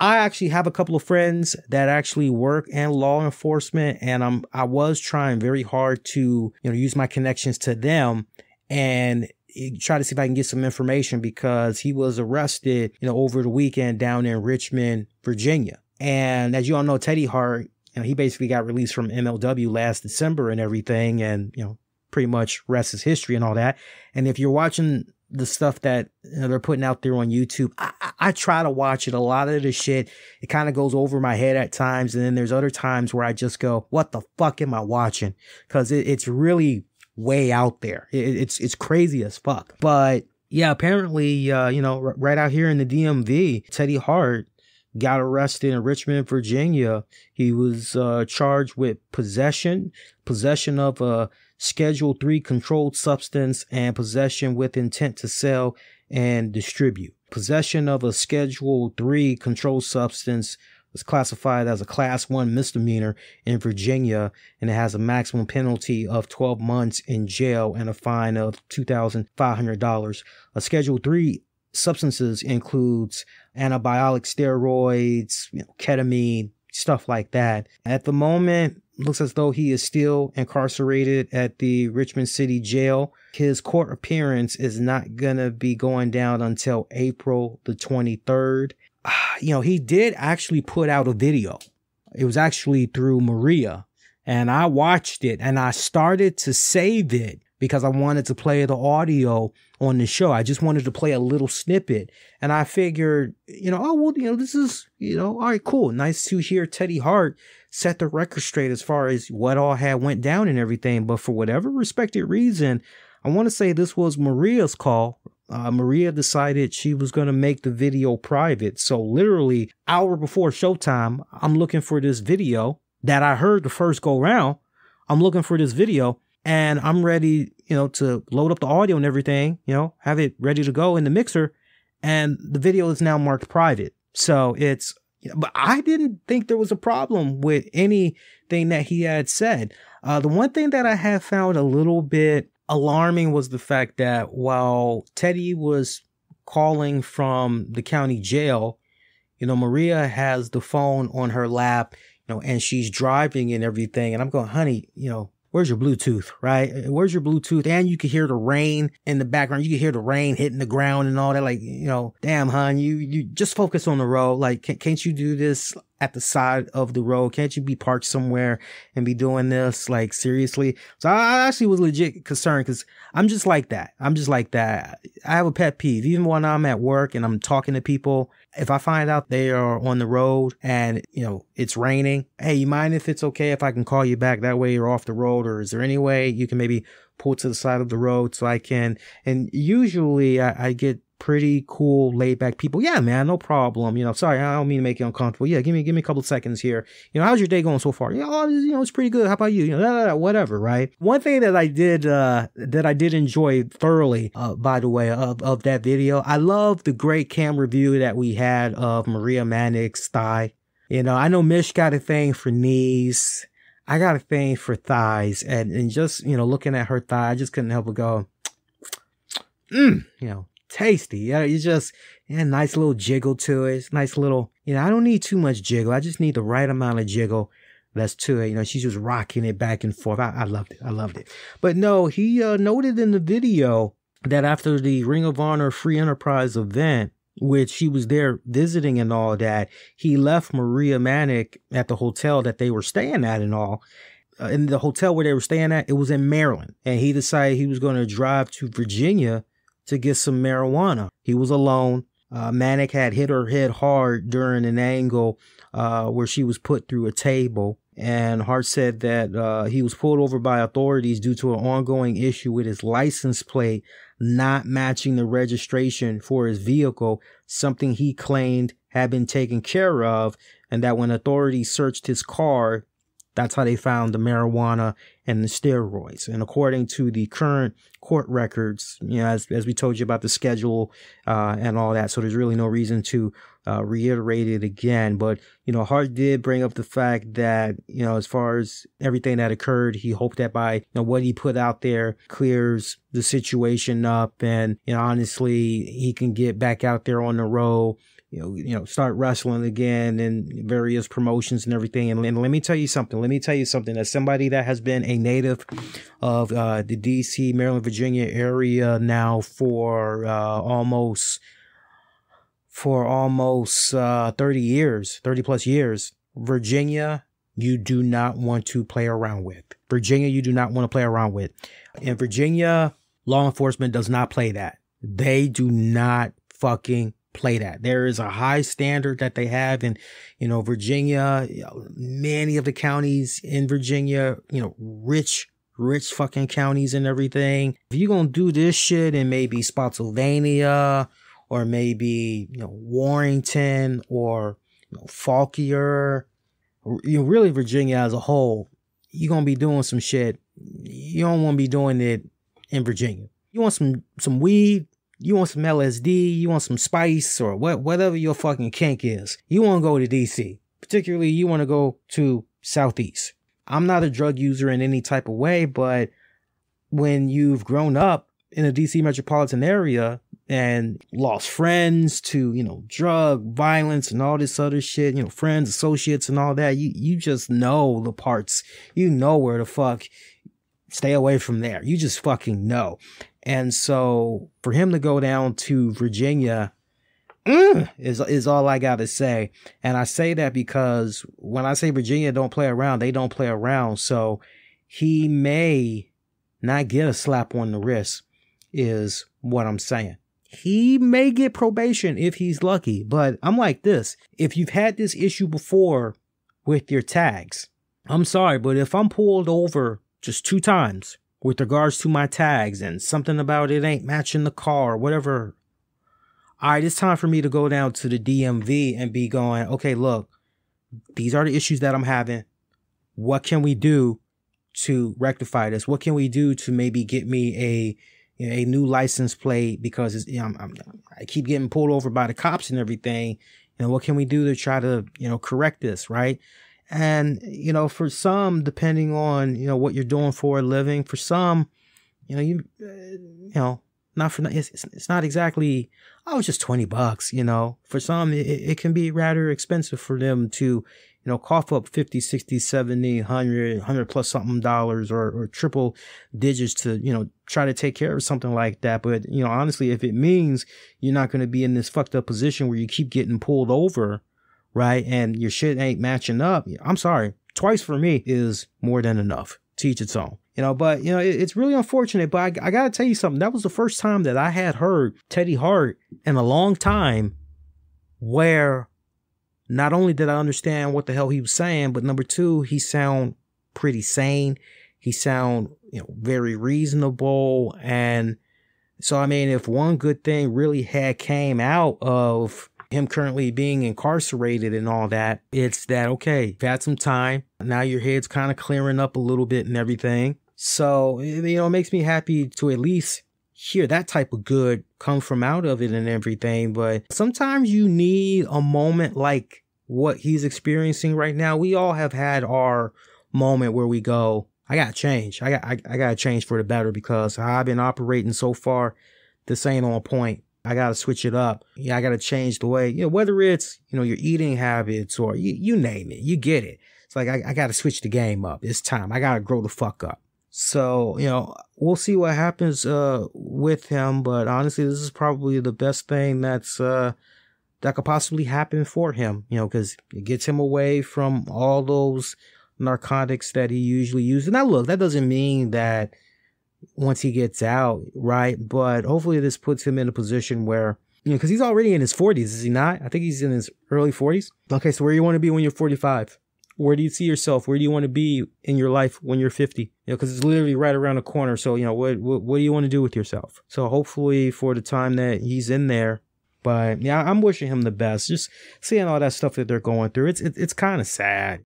I actually have a couple of friends that actually work in law enforcement, and I was trying very hard to, use my connections to them and try to see if I can get some information, because he was arrested, over the weekend down in Richmond, Virginia. And as you all know, Teddy Hart, he basically got released from MLW last December and everything, and, pretty much rest is history and all that. And if you're watching the stuff that they're putting out there on YouTube, I try to watch it. A lot of the shit, it kind of goes over my head at times. And then there's other times where I just go, what the fuck am I watching? Because it's really way out there. It's crazy as fuck. But yeah, apparently, right out here in the DMV, Teddy Hart got arrested in Richmond, Virginia. He was charged with possession of a Schedule 3 controlled substance, and possession with intent to sell and distribute. Possession of a Schedule 3 controlled substance was classified as a Class 1 misdemeanor in Virginia, and it has a maximum penalty of 12 months in jail and a fine of $2,500. A Schedule 3 substances includes anabolic steroids, ketamine, stuff like that. At the moment, looks as though he is still incarcerated at the Richmond City Jail. His court appearance is not going to be going down until April the 23rd. He did actually put out a video. It was actually through Maria, and I watched it and I started to save it because I wanted to play the audio on the show. I just wanted to play a little snippet, and I figured, this is, all right, cool. Nice to hear Teddy Hart set the record straight as far as what all had went down and everything. But for whatever respected reason, I want to say this was Maria's call. Maria decided she was going to make the video private. So literally hour before showtime, I'm looking for this video that I heard the first go round. I'm looking for this video, and I'm ready, to load up the audio and everything, have it ready to go in the mixer. And the video is now marked private. So but I didn't think there was a problem with anything that he had said. The one thing that I have found a little bit alarming was the fact that while Teddy was calling from the county jail, Maria has the phone on her lap, and she's driving and everything. And I'm going, honey, where's your Bluetooth, right? Where's your Bluetooth? And you can hear the rain in the background. You can hear the rain hitting the ground and all that. Like, damn, hon, you just focus on the road. Like, can't you do this at the side of the road? Can't you be parked somewhere and be doing this? Like, seriously? So I actually was legit concerned, because I'm just like that. I have a pet peeve. Even when I'm at work and I'm talking to people, if I find out they are on the road and, it's raining, hey, you mind if it's okay if I can call you back? That way you're off the road. Or is there any way you can maybe pull to the side of the road so I can? And usually I get pretty cool, laid back people. Yeah, man, no problem. Sorry, I don't mean to make you uncomfortable. Yeah, give me a couple of seconds here. How's your day going so far? It's pretty good. How about you? Whatever, right? One thing that I did enjoy thoroughly, by the way, of that video, I love the great camera view that we had of Maria Manic's thigh. I know Mish got a thing for knees. I got a thing for thighs, and just, looking at her thigh, I just couldn't help but go, tasty. You just, nice little jiggle to it. It's nice little, I don't need too much jiggle. I just need the right amount of jiggle that's to it. She's just rocking it back and forth. I loved it. But no, he noted in the video that after the Ring of Honor Free Enterprise event, which he was there visiting and all that, he left Maria Manic at the hotel that they were staying at and all. In the hotel where they were staying at, it was in Maryland. And he decided he was going to drive to Virginia to get some marijuana. He was alone. Manic had hit her head hard during an angle where she was put through a table. And Hart said that he was pulled over by authorities due to an ongoing issue with his license plate not matching the registration for his vehicle, something he claimed had been taken care of, and that when authorities searched his car, that's how they found the marijuana and the steroids. And according to the current court records, as we told you about the schedule and all that, so there's really no reason to reiterate it again. But, Hart did bring up the fact that, as far as everything that occurred, he hoped that by what he put out there clears the situation up. And, honestly, he can get back out there on the road, start wrestling again in various promotions and everything. And let me tell you something. As somebody that has been a native of the DC, Maryland, Virginia area now for almost 30 plus years, Virginia, you do not want to play around with. In Virginia, law enforcement does not play that. They do not fucking play that. There is a high standard that they have in, Virginia, many of the counties in Virginia, rich fucking counties and everything. If you're going to do this shit in maybe Spotsylvania or maybe, Warrington or Fauquier, really Virginia as a whole, you're going to be doing some shit. You don't want to be doing it in Virginia. You want some weed, you want some LSD, you want some spice or whatever your fucking kink is. You want to go to DC. Particularly, you want to go to Southeast. I'm not a drug user in any type of way, but when you've grown up in a DC metropolitan area and lost friends to, drug violence and all this other shit, friends, associates and all that, you just know the parts. You know where the fuck. Stay away from there. You just fucking know. And so for him to go down to Virginia is all I got to say. And I say that because when I say Virginia don't play around, they don't play around. So he may not get a slap on the wrist is what I'm saying. He may get probation if he's lucky. But I'm like this. If you've had this issue before with your tags, I'm sorry, but if I'm pulled over just 2 times with regards to my tags and something about it ain't matching the car or whatever, all right, it's time for me to go down to the DMV and be going, okay, look, these are the issues that I'm having. What can we do to rectify this? What can we do to maybe get me a new license plate because I keep getting pulled over by the cops and everything. What can we do to try to, correct this, right? And, for some, depending on, what you're doing for a living, for some, not for, it's not exactly, oh, it's just $20, for some, it can be rather expensive for them to, cough up 50, 60, 70, 100 plus something dollars or triple digits to, try to take care of something like that. But, honestly, if it means you're not going to be in this fucked up position where you keep getting pulled over, right, and your shit ain't matching up, I'm sorry. Twice for me is more than enough. To each its own. But, it's really unfortunate. But I got to tell you something. That was the first time that I had heard Teddy Hart in a long time where not only did I understand what the hell he was saying, but number 2, he sound pretty sane. He sound, very reasonable. And so, if one good thing really had came out of him currently being incarcerated and all that, it's that, okay, you've had some time. Now your head's kind of clearing up a little bit and everything. So, it makes me happy to at least hear that type of good come from out of it and everything. But sometimes you need a moment like what he's experiencing right now. We all have had our moment where we go, I got to change. I got to change for the better because how I've been operating so far, this ain't on point. I got to switch it up. I got to change the way, whether it's, your eating habits or you name it, you get it. It's like, I got to switch the game up. It's time. I got to grow the fuck up. So, we'll see what happens, with him. But honestly, this is probably the best thing that could possibly happen for him, cause it gets him away from all those narcotics that he usually uses. Now, look, that doesn't mean that once he gets out, right? But hopefully this puts him in a position where, because he's already in his 40s, is he not? I think he's in his early 40s. Okay, so where do you want to be when you're 45? Where do you see yourself? Where do you want to be in your life when you're 50? Because it's literally right around the corner. So, what do you want to do with yourself? So hopefully for the time that he's in there. But yeah, I'm wishing him the best. Just seeing all that stuff that they're going through. It's kind of sad.